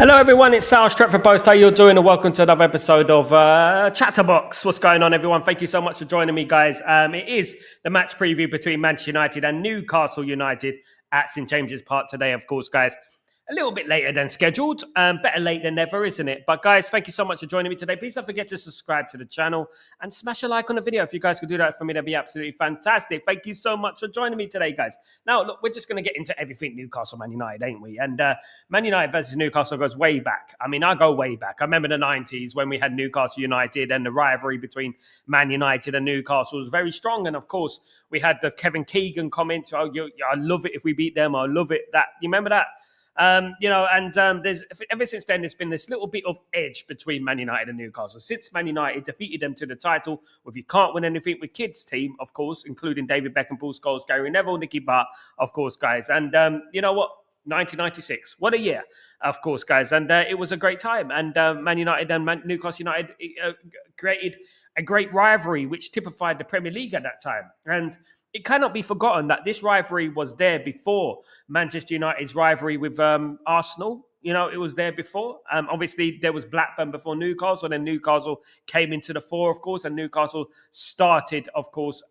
Hello everyone, it's Sal Stretford Post. How you're doing? And welcome to another episode of Chatterbox. What's going on, everyone? Thank you so much for joining me, guys. It is the match preview between Manchester United and Newcastle United at St James's Park today, of course, guys. A little bit later than scheduled. Better late than never, isn't it? But guys, thank you so much for joining me today. Please don't forget to subscribe to the channel and smash a like on the video. If you guys could do that for me, that'd be absolutely fantastic. Thank you so much for joining me today, guys. Now, look, we're just going to get into everything Newcastle, Man United, ain't we? And Man United versus Newcastle goes way back. I mean, I go way back. I remember the 90s when we had Newcastle United and the rivalry between Man United and Newcastle was very strong. And of course, we had the Kevin Keegan comments. Oh, I love it if we beat them. I love it. That you remember that? There's ever since then, there's been this little bit of edge between Man United and Newcastle. Since Man United defeated them to the title, with you can't win anything with kids team, of course, including David Beckham, Paul Scholes, Gary Neville, Nicky Butt, of course, guys. And you know what? 1996, what a year, of course, guys. And it was a great time. And Man United and Newcastle United created a great rivalry, which typified the Premier League at that time. And it cannot be forgotten that this rivalry was there before Manchester United's rivalry with Arsenal. You know, it was there before. Obviously, there was Blackburn before Newcastle, and then Newcastle came into the fore, of course, and Newcastle started, of course,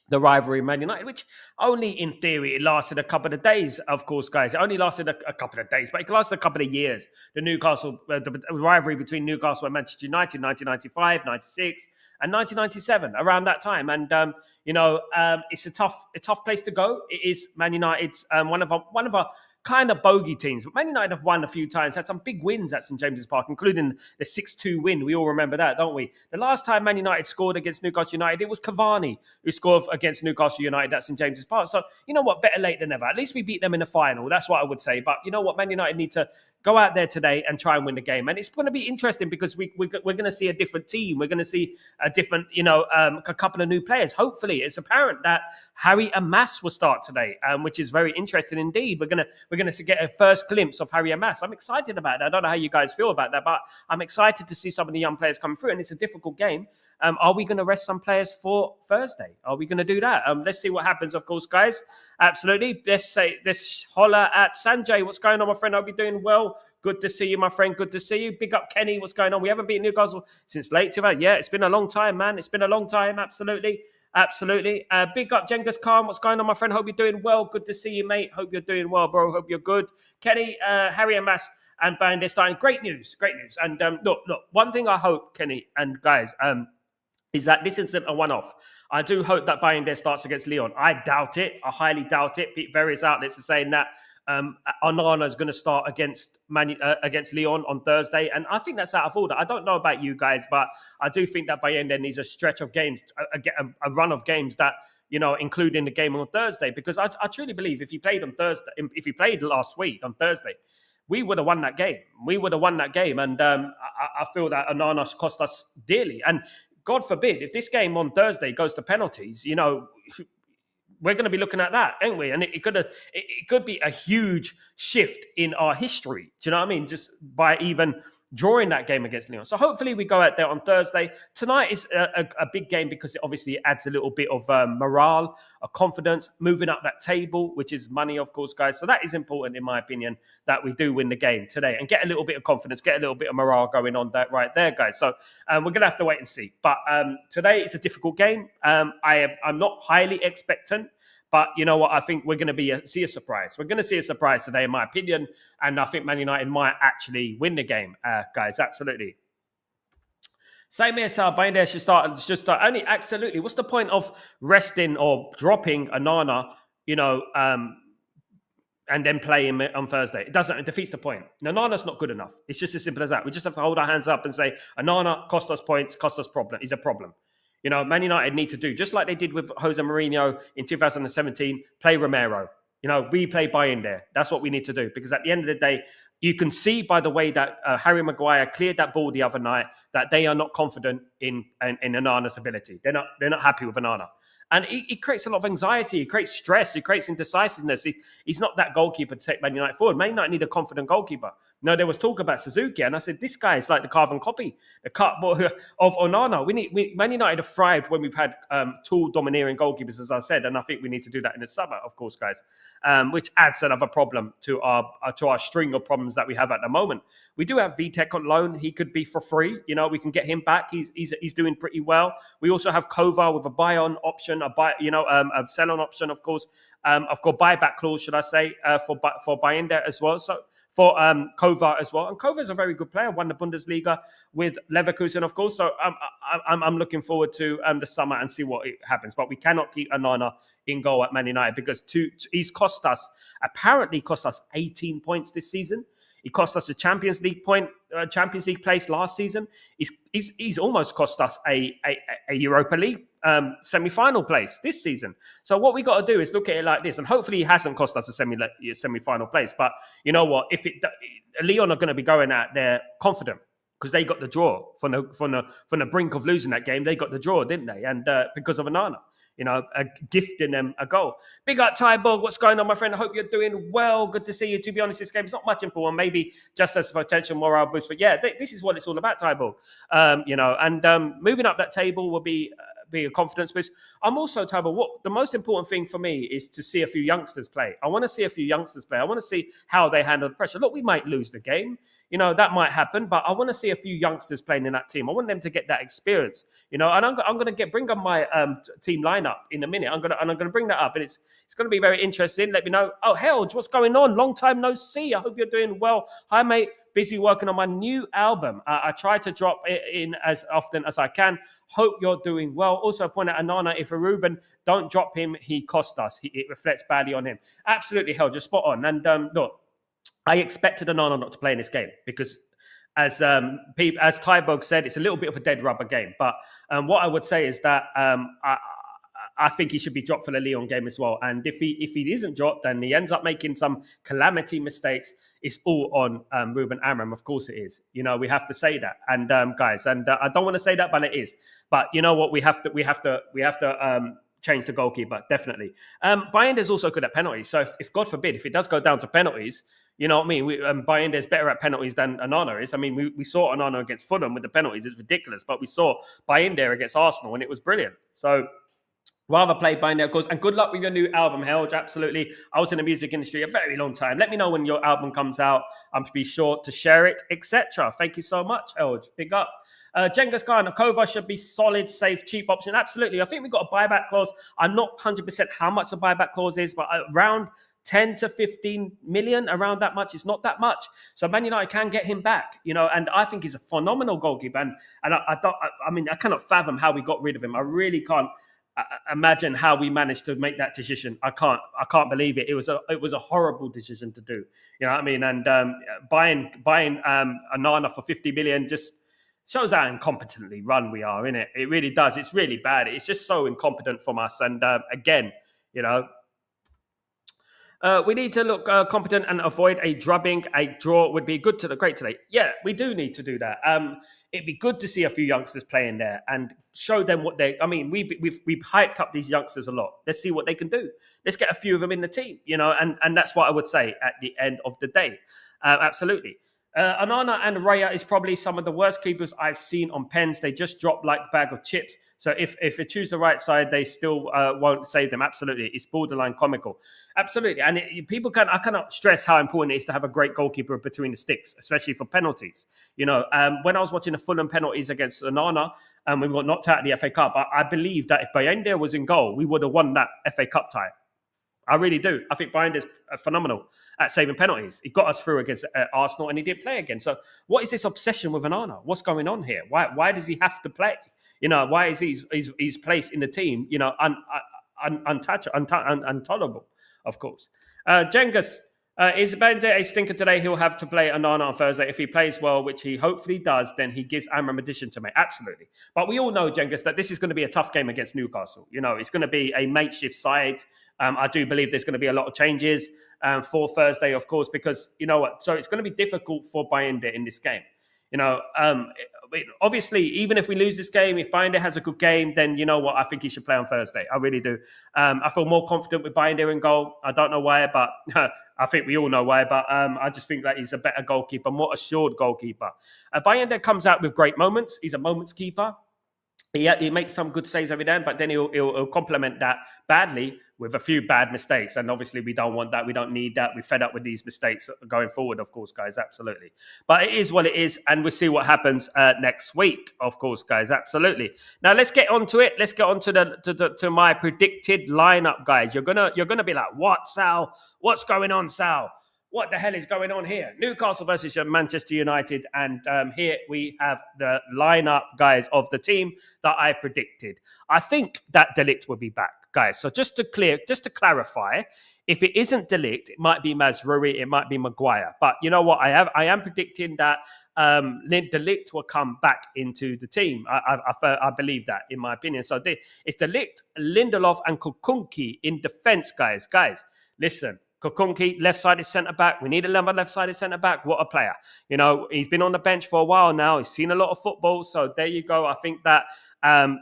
the rivalry Man United, which only in theory it lasted a couple of days, of course, guys. It only lasted a couple of days, but it lasted a couple of years. The rivalry between Newcastle and Manchester United, 1995, 96, and 1997, around that time. And it's a tough place to go. It is Man United's one of our kind of bogey teams. But Man United have won a few times, had some big wins at St James's Park, including the 6-2 win. We all remember that, don't we? The last time Man United scored against Newcastle United, it was Cavani who scored against Newcastle United at St James's Park. So, you know what? Better late than never. At least we beat them in the final. That's what I would say. But you know what? Man United need to go out there today and try and win the game. And it's going to be interesting because we're going to see a different team. We're going to see a different, a couple of new players. Hopefully, it's apparent that Harry and Mass will start today, which is very interesting indeed. We're going to get a first glimpse of Harry and Mass. I'm excited about that. I don't know how you guys feel about that, but I'm excited to see some of the young players come through. And it's a difficult game. Are we going to rest some players for Thursday? Are we going to do that? Let's see what happens, of course, guys. Absolutely. Let's holler at Sanjay. What's going on, my friend? I hope you're doing well. Good to see you, my friend. Good to see you. Big up, Kenny. What's going on? We haven't beaten Newcastle since late 2000. Yeah, it's been a long time, man. It's been a long time. Absolutely. Big up, Genghis Khan. What's going on, my friend? Hope you're doing well. Good to see you, mate. Hope you're doing well, bro. Hope you're good. Kenny, Harry and Mass and Bayern, they're starting. Great news. And look. One thing I hope, Kenny and guys, is that this isn't a one-off. I do hope that Bayern starts against Lyon. I doubt it. I highly doubt it. Various outlets are saying that Onana is going to start against Lyon on Thursday, and I think that's out of order. I don't know about you guys, but I do think that Bayern needs a stretch of games, a run of games that, including the game on Thursday, because I truly believe if he played on Thursday, if he played last week on Thursday, we would have won that game. And I feel that Onana cost us dearly. And God forbid, if this game on Thursday goes to penalties, we're going to be looking at that, ain't we? And it could be a huge shift in our history. Do you know what I mean? Just by even drawing that game against Lyon. So hopefully we go out there on Thursday. Tonight is a big game because it obviously adds a little bit of morale, a confidence, moving up that table, which is money, of course, guys. So that is important, in my opinion, that we do win the game today and get a little bit of confidence, get a little bit of morale going on that right there, guys. So we're going to have to wait and see. But today it's a difficult game. I'm not highly expectant. But you know what? I think we're going to see a surprise. We're going to see a surprise today, in my opinion. And I think Man United might actually win the game, guys. Absolutely. Same here, Sal. Bayern should start. Only absolutely. What's the point of resting or dropping Onana, and then play him on Thursday? It defeats the point. Onana's not good enough. It's just as simple as that. We just have to hold our hands up and say, Onana cost us points, cost us problem. He's a problem. Man United need to do, just like they did with Jose Mourinho in 2017, play Romero. We play Bayern there. That's what we need to do. Because at the end of the day, you can see by the way that Harry Maguire cleared that ball the other night that they are not confident in Onana's ability. They're not happy with Onana. And it creates a lot of anxiety. It creates stress. It creates indecisiveness. He's not that goalkeeper to take Man United forward. Man United need a confident goalkeeper. No, there was talk about Suzuki, and I said, this guy is like the carbon copy, the cardboard of Onana. Man United have thrived when we've had two domineering goalkeepers, as I said, and I think we need to do that in the summer, of course, guys, which adds another problem to our string of problems that we have at the moment. We do have Vitek on loan. He could be for free. We can get him back. He's doing pretty well. We also have Kovar with a buy-on option, a sell-on option, of course. I've got buyback clause, should I say, for buying there as well. So for Kovar as well. And Kovar's a very good player, won the Bundesliga with Leverkusen, of course. So I'm looking forward to the summer and see what happens. But we cannot keep Onana in goal at Man United because he's apparently cost us 18 points this season. He cost us a Champions League place last season. He's almost cost us a Europa League semi-final place this season. So what we got to do is look at it like this, and hopefully he hasn't cost us a semi-final place. But you know what? If Lyon are going to be going out there confident because they got the draw from the brink of losing that game. They got the draw, didn't they? And because of Onana. Gifting them a goal. Big up, Ty Bog. What's going on, my friend? I hope you're doing well. Good to see you. To be honest, this game is not much important. Maybe just as a potential morale boost. But yeah, this is what it's all about, Ty Bog. Moving up that table will be a confidence boost. I'm also, Ty Bog, what the most important thing for me is to see a few youngsters play. I want to see a few youngsters play. I want to see how they handle the pressure. Look, we might lose the game. That might happen, but I want to see a few youngsters playing in that team. I want them to get that experience, and I'm going to bring up my team lineup in a minute. I'm going to bring that up, and it's going to be very interesting. Let me know. Oh, Helge, what's going on? Long time no see. I hope you're doing well. Hi, mate. Busy working on my new album. I try to drop it in as often as I can. Hope you're doing well. Also, point out Onana, if a Ruben, don't drop him. He cost us. It reflects badly on him. Absolutely, Helge, just spot on. And look, I expected Onana not to play in this game because, as Tybog said, it's a little bit of a dead rubber game. But what I would say is that I think he should be dropped for the Lyon game as well. And if he isn't dropped and he ends up making some calamity mistakes, it's all on Ruben Amorim. Of course it is. We have to say that. And guys, and I don't want to say that, but it is. But you know what? We have to change the goalkeeper, definitely. Bayender's also good at penalties. So if God forbid, if it does go down to penalties, you know what I mean? Bayender's better at penalties than Onana is. I mean, we saw Onana against Fulham with the penalties. It's ridiculous. But we saw Bayender against Arsenal and it was brilliant. So rather play Bayender, of course. And good luck with your new album, Helge. Absolutely. I was in the music industry a very long time. Let me know when your album comes out. I'm to be sure to share it, etc. Thank you so much, Helge. Big up. Genghis Khan, Kovar should be solid, safe, cheap option. Absolutely. I think we've got a buyback clause. I'm not 100% how much the buyback clause is, but around 10 to 15 million, around that much. It's not that much. So Man United can get him back, and I think he's a phenomenal goalkeeper. And I cannot fathom how we got rid of him. I really can't imagine how we managed to make that decision. I can't believe it. It was a horrible decision to do. You know what I mean? And buying Onana for 50 million just shows how incompetently run we are, innit? It really does. It's really bad. It's just so incompetent from us. And again, we need to look competent and avoid a drubbing. A draw would be great today. Yeah, we do need to do that. It'd be good to see a few youngsters playing there and show them what they. I mean, we've hyped up these youngsters a lot. Let's see what they can do. Let's get a few of them in the team, and that's what I would say at the end of the day. Absolutely. Onana and Raya is probably some of the worst keepers I've seen on pens. They just drop like a bag of chips. So if they choose the right side, they still won't save them. Absolutely. It's borderline comical. Absolutely. And I cannot stress how important it is to have a great goalkeeper between the sticks, especially for penalties. When I was watching the Fulham penalties against Onana, and we got knocked out of the FA Cup, I believe that if Bayender was in goal, we would have won that FA Cup tie. I really do. I think Bayender's phenomenal at saving penalties. He got us through against Arsenal and he did play again. So what is this obsession with Onana? What's going on here? Why does he have to play? Why is his place in the team, intolerable, of course. Jengus, is Bayender a stinker today? He'll have to play Onana on Thursday. If he plays well, which he hopefully does, then he gives Amorim addition to make. Absolutely. But we all know, Jengus, that this is going to be a tough game against Newcastle. It's going to be a makeshift side. I do believe there's going to be a lot of changes for Thursday, of course, because you know what? So it's going to be difficult for Bayender in this game. obviously, even if we lose this game, if Binder has a good game, then you know what? I think he should play on Thursday. I really do. I feel more confident with Binder in goal. I don't know why, but I think we all know why. But I just think that he's a better goalkeeper, more assured goalkeeper. Binder comes out with great moments. He's a moments keeper. He makes some good saves every day, but then he'll complement that badly with a few bad mistakes. And obviously, we don't want that. We don't need that. We're fed up with these mistakes going forward, of course, guys. Absolutely. But it is what it is. And we'll see what happens next week, of course, guys. Absolutely. Now, let's get on to it. Let's get on to my predicted lineup, guys. You're gonna be like, what, Sal? What's going on, Sal? What the hell is going on here? Newcastle versus Manchester United. And here we have the lineup, guys, of the team that I predicted. I think that De Ligt will be back, guys. So just to clarify, if it isn't De Ligt, it might be Mazraoui, it might be Maguire. But you know what? I am predicting that De Ligt will come back into the team. I believe that, in my opinion. So it's De Ligt, Lindelof, and Kukunki in defence, guys. Guys, listen. Kukunki, left-sided centre-back. We need a left-sided centre-back. What a player. You know, he's been on the bench for a while now. He's seen a lot of football. So there you go. I think that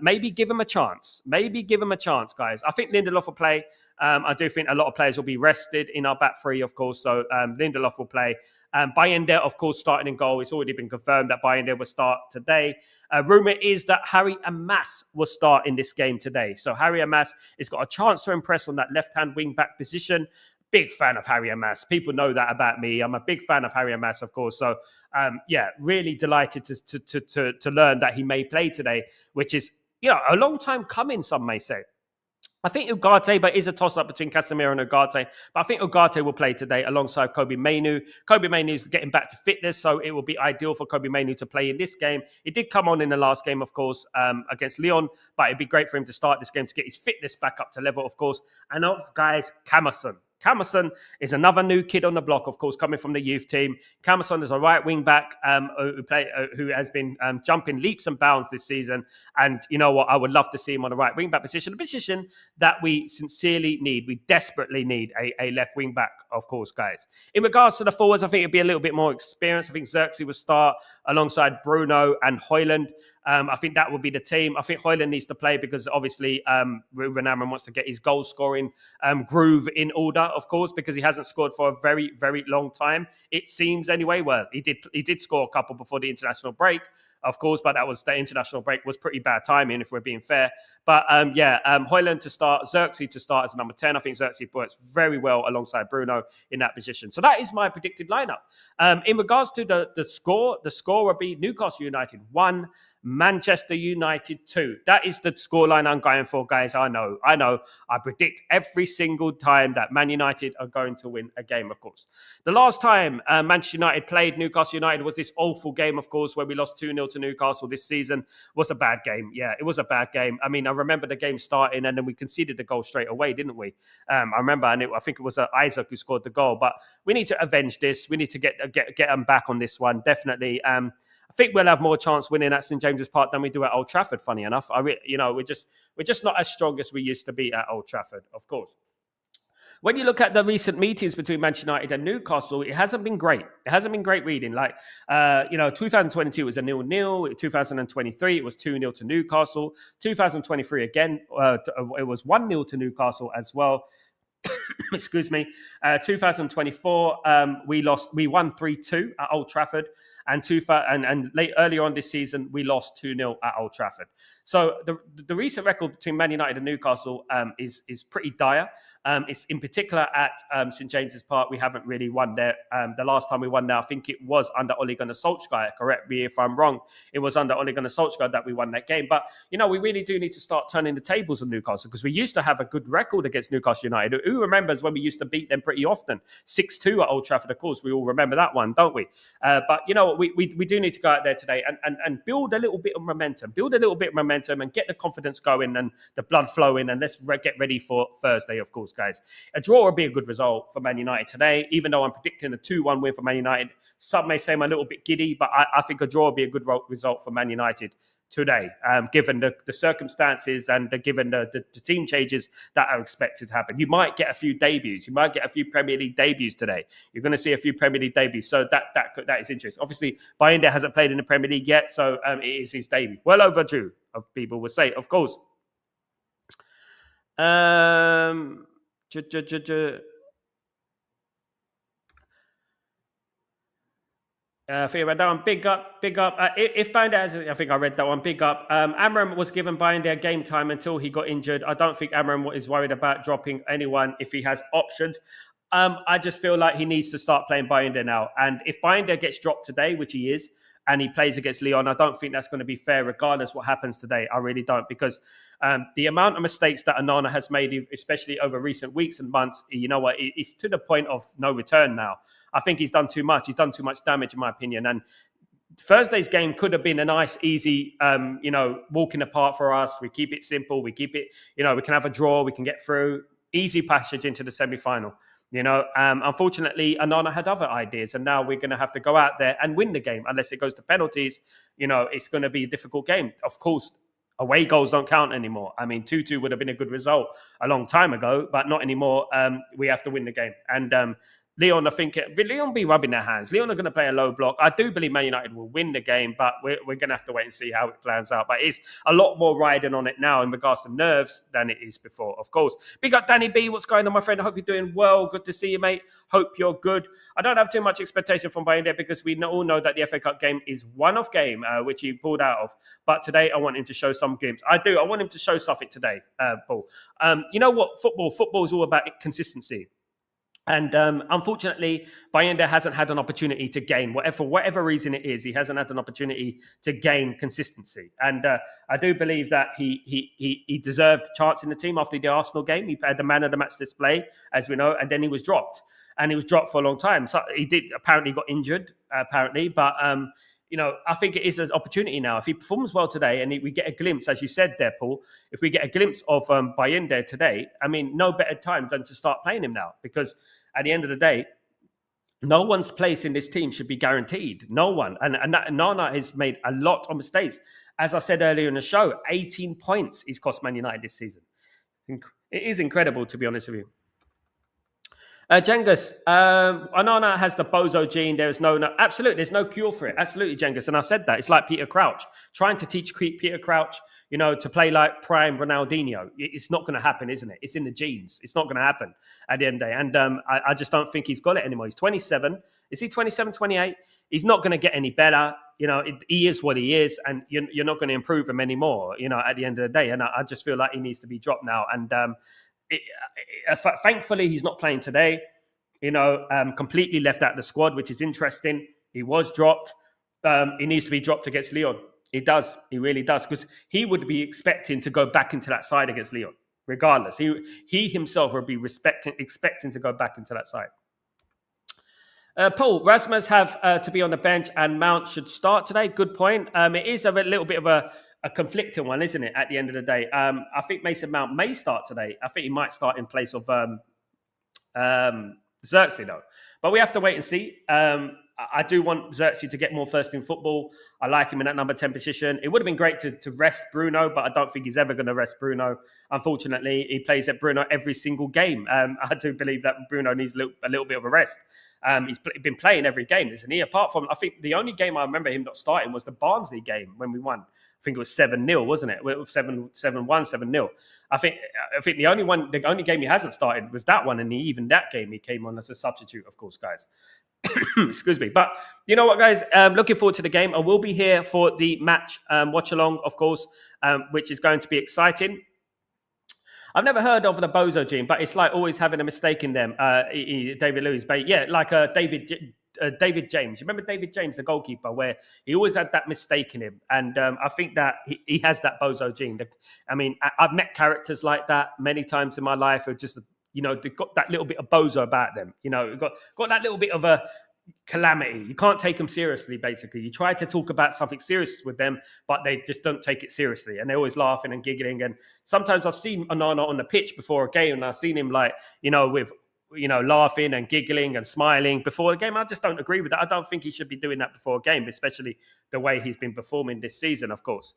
maybe give him a chance. Guys. I think Lindelof will play. I do think a lot of players will be rested in our back three, of course. So Lindelof will play. Bayender, of course, starting in goal. It's already been confirmed that Bayender will start today. Rumour is that Harry Amas will start in this game today. So Harry Amas has got a chance to impress on that left-hand wing-back position. Big fan of Harry Amas. People know that about me. I'm a big fan of Harry Amas, of course. So, really delighted to learn that he may play today, which is, a long time coming, some may say. I think Ugarte, but is a toss-up between Casemiro and Ugarte. But I think Ugarte will play today alongside Kobbie Mainoo. Kobbie Mainoo is getting back to fitness, so it will be ideal for Kobbie Mainoo to play in this game. He did come on in the last game, of course, against Lyon, but it'd be great for him to start this game to get his fitness back up to level, of course. And guys, Camerson. Camerson is another new kid on the block, of course, coming from the youth team. Camerson is a right wing back who has been jumping leaps and bounds this season. And you know what? I would love to see him on the right wing back position, a position that we sincerely need. We desperately need a left wing back, of course, guys. In regards to the forwards, I think it'd be a little bit more experience. I think Xerxes will start alongside Bruno and Højlund. I think that will be the team. I think Højlund needs to play because obviously Ruben Amorim wants to get his goal scoring groove in order, of course, because he hasn't scored for a very, very long time. It seems anyway. Well, he did score a couple before the international break, of course, but the international break was pretty bad timing, if we're being fair. But Højlund to start, Xerxes to start as number 10. I think Xerxes works very well alongside Bruno in that position. So that is my predicted lineup. In regards to the score will be Newcastle United 1, Manchester United 2. That is the scoreline I'm going for, guys. I know. I predict every single time that Man United are going to win a game, of course. The last time Manchester United played Newcastle United was this awful game, of course, where we lost 2-0 to Newcastle this season. It was a bad game. Yeah, it was a bad game. I mean, I remember the game starting and then we conceded the goal straight away, didn't we? I remember, and I think it was Isaac who scored the goal. But we need to avenge this. We need to get them back on this one, definitely. I think we'll have more chance winning at St James's Park than we do at Old Trafford. Funny enough, we're just not as strong as we used to be at Old Trafford, of course. When you look at the recent meetings between Manchester United and Newcastle, it hasn't been great. It hasn't been great reading. 2022 was a 0-0. 2023, it was 2-0 to Newcastle. 2023 again, it was 1-0 to Newcastle as well. Excuse me. 2024, we won 3-2 at Old Trafford, and earlier on this season we lost 2-0 at Old Trafford. So the recent record between Man United and Newcastle is pretty dire. It's in particular at St James's Park. We haven't really won there. The last time we won there, I think it was under Ole Gunnar Solskjaer. Correct me if I'm wrong. It was under Ole Gunnar Solskjaer that we won that game. But we really do need to start turning the tables on Newcastle, because we used to have a good record against Newcastle United. Who remembers when we used to beat them pretty often? 6-2 at Old Trafford, of course. We all remember that one, don't we? But we do need to go out there today and build a little bit of momentum. And get the confidence going and the blood flowing, and let's get ready for Thursday, of course, guys. A draw would be a good result for Man United today, even though I'm predicting a 2-1 win for Man United. Some may say I'm a little bit giddy, but I think a draw would be a good result for Man United today, given the circumstances and given the team changes that are expected to happen. You might get a few debuts. You might get a few Premier League debuts today. You're going to see a few Premier League debuts. So that is interesting. Obviously, Bayindir hasn't played in the Premier League yet, so it is his debut. Well overdue, people will say, of course. I think I read that one. Big up. If Bayindir has, I think I read that one. Big up. Amram was given Bayindir game time until he got injured. I don't think Amram is worried about dropping anyone if he has options. I just feel like he needs to start playing Bayindir now. And if Bayindir gets dropped today, which he is, and he plays against Lyon, I don't think that's going to be fair, regardless what happens today. I really don't, because the amount of mistakes that Onana has made, especially over recent weeks and months, you know what, it's to the point of no return now. I think he's done too much. He's done too much damage, in my opinion. And Thursday's game could have been a nice, easy, walking apart for us. We keep it simple. We keep it, we can have a draw. We can get through. Easy passage into the semi-final. Unfortunately, Onana had other ideas, and now we're going to have to go out there and win the game. Unless it goes to penalties, it's going to be a difficult game. Of course, away goals don't count anymore. I mean, 2-2 would have been a good result a long time ago, but not anymore. We have to win the game. And Lyon, I think Lyon be rubbing their hands. Lyon are going to play a low block. I do believe Man United will win the game, but we're going to have to wait and see how it plans out. But it's a lot more riding on it now in regards to nerves than it is before, of course. Big up Danny B. What's going on, my friend? I hope you're doing well. Good to see you, mate. Hope you're good. I don't have too much expectation from Bayindir because we all know that the FA Cup game is one-off game, which he pulled out of. But today, I want him to show some glimpse. I do. I want him to show something today, Paul. You know what? Football is all about consistency. And unfortunately, Bayindir hasn't had an opportunity to gain, for whatever reason it is, he hasn't had an opportunity to gain consistency. And I do believe that he deserved a chance in the team after the Arsenal game. He had the man of the match display, as we know, and then he was dropped. And he was dropped for a long time. So he did apparently got injured, but I think it is an opportunity now. If he performs well today and we get a glimpse, as you said there, Paul, if we get a glimpse of Bayindir today, I mean, no better time than to start playing him now, because at the end of the day, no one's place in this team should be guaranteed. No one. And Nana has made a lot of mistakes. As I said earlier in the show, 18 points he's cost Man United this season. It is incredible, to be honest with you. Jengus, Onana has the bozo gene. There's absolutely, there's no cure for it. Absolutely, Jengus. And I said that. It's like Peter Crouch. Trying to teach Peter Crouch, to play like prime Ronaldinho. It's not going to happen, isn't it? It's in the genes. It's not going to happen at the end of the day. And I just don't think he's got it anymore. He's 27. Is he 27, 28? He's not going to get any better. He is what he is, and you're not going to improve him anymore, at the end of the day. And I just feel like he needs to be dropped now. And thankfully, he's not playing today. Completely left out the squad, which is interesting. He was dropped. He needs to be dropped against Lyon. He does. He really does, because he would be expecting to go back into that side against Lyon, regardless. He himself would be expecting to go back into that side. Paul, Rasmus have to be on the bench, and Mount should start today. Good point. It is a little bit of a conflicting one, isn't it, at the end of the day? I think Mason Mount may start today. I think he might start in place of Xerxes, though. But we have to wait and see. I do want Xerxes to get more first-team football. I like him in that number 10 position. It would have been great to rest Bruno, but I don't think he's ever going to rest Bruno. Unfortunately, he plays at Bruno every single game. I do believe that Bruno needs a little bit of a rest. He's been playing every game, isn't he? Apart from, I think the only game I remember him not starting was the Barnsley game when we won. I think it was 7-0, wasn't it? 7-1, 7-0. I think the only game he hasn't started was that one, and even that game he came on as a substitute, of course, guys. Excuse me. But you know what, guys? Looking forward to the game. I will be here for the match watch along, of course, which is going to be exciting. I've never heard of the bozo gene, but it's like always having a mistake in them. David Luiz, but yeah, like David James. You remember David James, the goalkeeper, where he always had that mistake in him, and I think that he has that bozo gene. I mean, I've met characters like that many times in my life who just, they've got that little bit of bozo about them. Got that little bit of a calamity. You can't take them seriously, basically. You try to talk about something serious with them, but they just don't take it seriously. And they're always laughing and giggling. And sometimes I've seen Onana on the pitch before a game, and I've seen him with laughing and giggling and smiling before the game. I just don't agree with that. I don't think he should be doing that before a game, especially the way he's been performing this season, of course.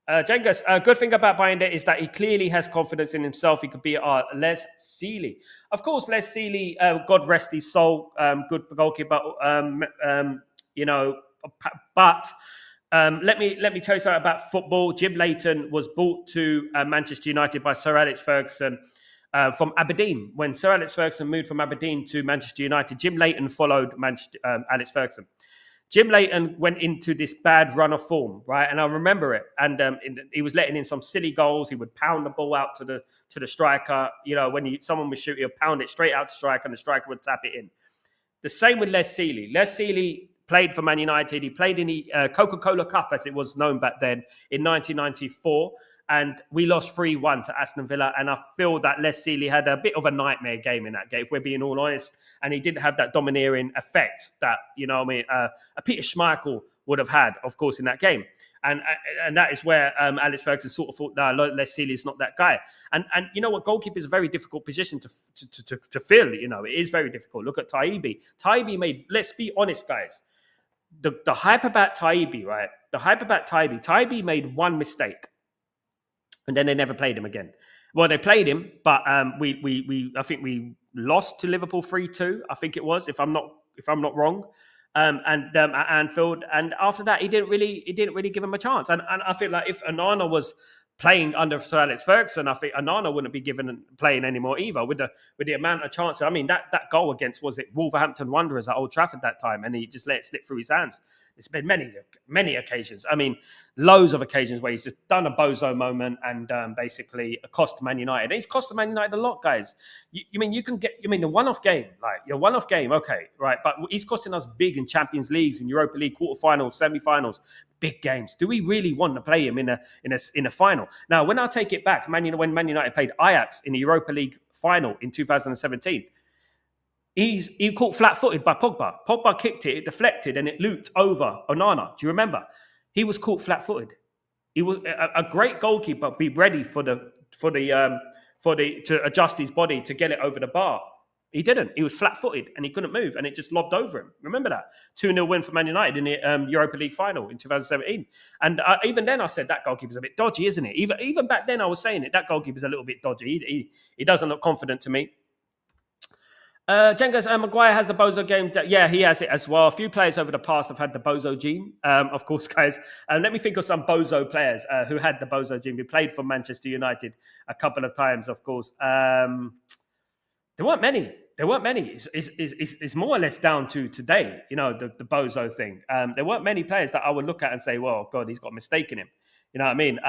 Jengus, a good thing about Binder is that he clearly has confidence in himself. He could be Les Seeley. Of course, Les Seeley, God rest his soul, good goalkeeper. You know, but let me tell you something about football. Jim Leighton was brought to Manchester United by Sir Alex Ferguson from Aberdeen. When Sir Alex Ferguson moved from Aberdeen to Manchester United, Jim Leighton followed Alex Ferguson. Jim Leighton went into this bad run of form, right? And I remember it. And he was letting in some silly goals. He would pound the ball out to the striker. You know, when someone would shoot, he'd pound it straight out to striker, and the striker would tap it in. The same with Les Seeley. Les Seeley played for Man United. He played in the Coca-Cola Cup, as it was known back then, in 1994. And we lost 3-1 to Aston Villa. And I feel that Les Seeley had a bit of a nightmare game in that game, if we're being all honest. And he didn't have that domineering effect that, you know what I mean, a Peter Schmeichel would have had, of course, in that game. And that is where Alex Ferguson sort of thought, no, Les Seeley is not that guy. And you know what? Goalkeeper is a very difficult position to fill. You know, it is very difficult. Look at Taibbi. Taibbi made, let's be honest, guys. The hype about Taibbi, right? The hype about Taibbi made one mistake. And then they never played him again. Well, they played him, but I think we lost to Liverpool 3-2. I think it was, if I'm not wrong. At Anfield, and after that, he didn't really give him a chance. And I feel like if Onana was playing under Sir Alex Ferguson, I think Onana wouldn't be playing anymore either. With the amount of chances, I mean, that goal against, was it Wolverhampton Wanderers at Old Trafford that time, and he just let it slip through his hands. It's been many occasions. I mean, loads of occasions where he's just done a bozo moment and basically cost Man United. And he's cost Man United a lot, guys. You mean the one-off game, like your one-off game, okay, right? But he's costing us big in Champions Leagues, in Europa League quarterfinals, semi-finals, big games. Do we really want to play him in a final? Now, when I take it back, when Man United played Ajax in the Europa League final in 2017. He caught flat-footed by Pogba. Pogba kicked it, it deflected, and it looped over Onana. Do you remember? He was caught flat-footed. He was a great goalkeeper. Be ready to adjust his body to get it over the bar. He didn't. He was flat-footed and he couldn't move, and it just lobbed over him. Remember that 2-0 win for Man United in the Europa League final in 2017. And even then, I said that goalkeeper's a bit dodgy, isn't it? Even back then, I was saying it. That goalkeeper's a little bit dodgy. He doesn't look confident to me. Jengas, Maguire has the bozo game. Yeah, he has it as well. A few players over the past have had the bozo gene. Of course, guys. Let me think of some bozo players who had the bozo gene. We played for Manchester United a couple of times, of course. There weren't many. It's more or less down to today, you know, the bozo thing. There weren't many players that I would look at and say, well, God, he's got a mistake in him. You know what I mean?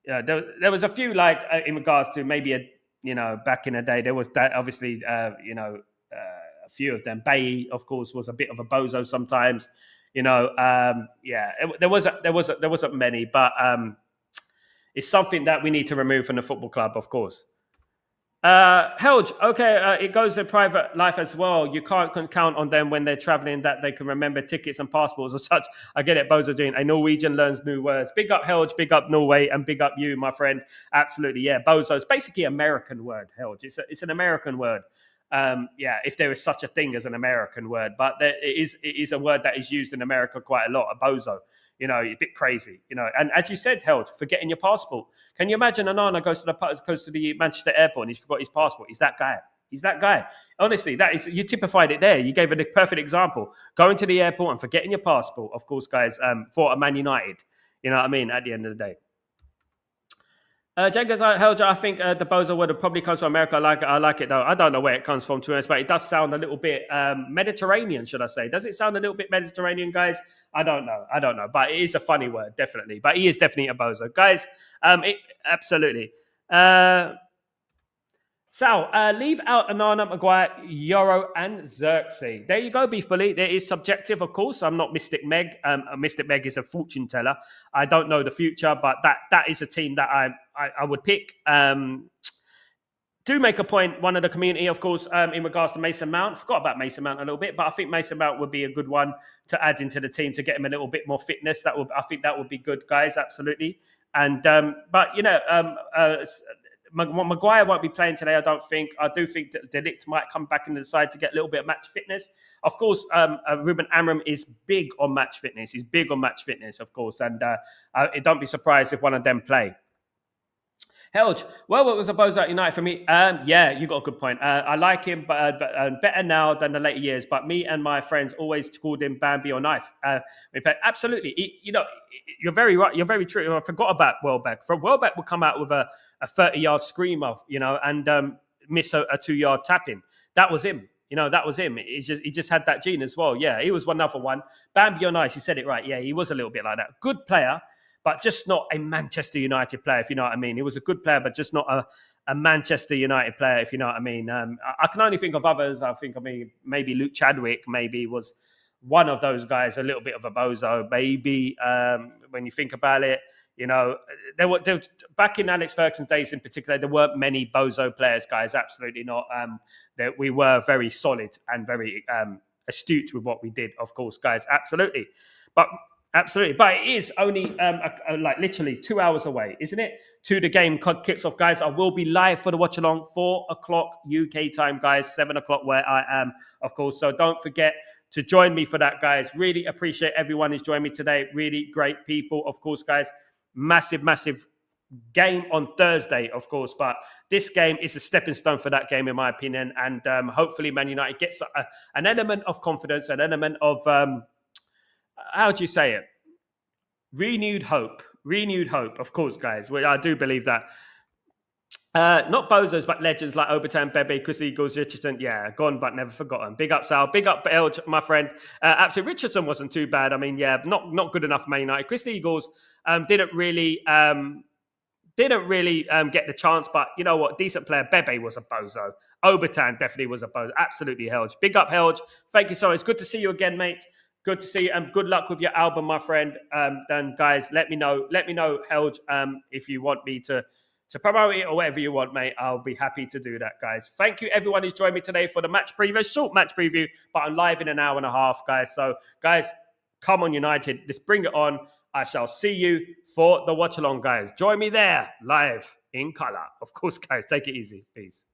Yeah, there was a few, like, in regards to maybe back in the day, there was that, obviously, a few of them. Bailly, of course, was a bit of a bozo sometimes. There wasn't many, but it's something that we need to remove from the football club, of course. Helge, okay, it goes to private life as well. You can't count on them when they're traveling that they can remember tickets and passports or such. I get it, Bozo Jean. A Norwegian learns new words. Big up Helge, big up Norway, and big up you, my friend. Absolutely, yeah. Bozo is basically an American word, Helge. It's an American word. If there is such a thing as an American word, but it is a word that is used in America quite a lot, a bozo. A bit crazy, And as you said, Helge, forgetting your passport. Can you imagine Onana goes to the Manchester airport and he's forgot his passport? He's that guy. He's that guy. Honestly, you typified it there. You gave it a perfect example. Going to the airport and forgetting your passport, of course, guys, for a Man United. You know what I mean? At the end of the day. Jenkins, Helge, I think the bozo word probably comes from America. I like it though. I don't know where it comes from, to be honest, but it does sound a little bit Mediterranean, should I say? Does it sound a little bit Mediterranean, guys? I don't know, but it is a funny word, definitely. But he is definitely a bozo, guys. Absolutely. Sal, leave out Onana, Maguire, Euro, and Xerxes. There you go, Beef Bully. It is subjective, of course. I'm not Mystic Meg. Mystic Meg is a fortune teller. I don't know the future, but that is a team that I would pick. Do make a point, one of the community, of course, in regards to Mason Mount. Forgot about Mason Mount a little bit, but I think Mason Mount would be a good one to add into the team to get him a little bit more fitness. I think that would be good, guys. Absolutely. And Maguire won't be playing today, I don't think. I do think that De Ligt might come back and decide to get a little bit of match fitness. Of course, Ruben Amram is big on match fitness. He's big on match fitness, of course. And don't be surprised if one of them play. Helge, well, what was a bozo at United for me? Yeah, you got a good point. I like him, but better now than the later years. But me and my friends always called him Bambi on ice. Absolutely. You're very right. You're very true. I forgot about Welbeck. Welbeck would come out with a 30-yard screamer, and miss a 2-yard tap-in. That was him. That was him. He just had that gene as well. Yeah, he was another one. Bambi on ice, you said it right. Yeah, he was a little bit like that. Good player, but just not a Manchester United player, if you know what I mean. He was a good player, but just not a Manchester United player, if you know what I mean. I can only think of others. Maybe Luke Chadwick maybe was one of those guys, a little bit of a bozo. Maybe when you think about it, there were back in Alex Ferguson's days in particular, there weren't many bozo players, guys. Absolutely not. That we were very solid and very astute with what we did, of course, guys. Absolutely. Absolutely. But it is only like literally 2 hours away, isn't it? To the game kicks off, guys. I will be live for the watch along, 4 o'clock UK time, guys, 7 o'clock where I am, of course. So don't forget to join me for that, guys. Really appreciate everyone who's joined me today. Really great people, of course, guys. Massive, massive game on Thursday, of course. But this game is a stepping stone for that game, in my opinion. And hopefully Man United gets an element of confidence, an element of... how do you say it? Renewed hope, of course, guys. Well, I do believe that. Not bozos, but legends like Obertan, Bebe, Chris Eagles, Richardson. Yeah, gone but never forgotten. Big up, Sal. Big up, Elge, my friend. Absolutely, Richardson wasn't too bad. I mean, yeah, not good enough for Man United. Chris Eagles didn't really get the chance, but you know what? Decent player. Bebe was a bozo. Obertan definitely was a bozo. Absolutely, Helge. Big up, Helge. Thank you so much. Good to see you again, mate. Good to see you, and good luck with your album, my friend. Then, guys, let me know, Helge, if you want me to promote it or whatever you want, mate. I'll be happy to do that, guys. Thank you, everyone who's joined me today for the match preview, short match preview, but I'm live in an hour and a half, guys. So, guys, come on, United. Let's bring it on. I shall see you for the watch along, guys. Join me there, live in colour. Of course, guys, take it easy. Peace.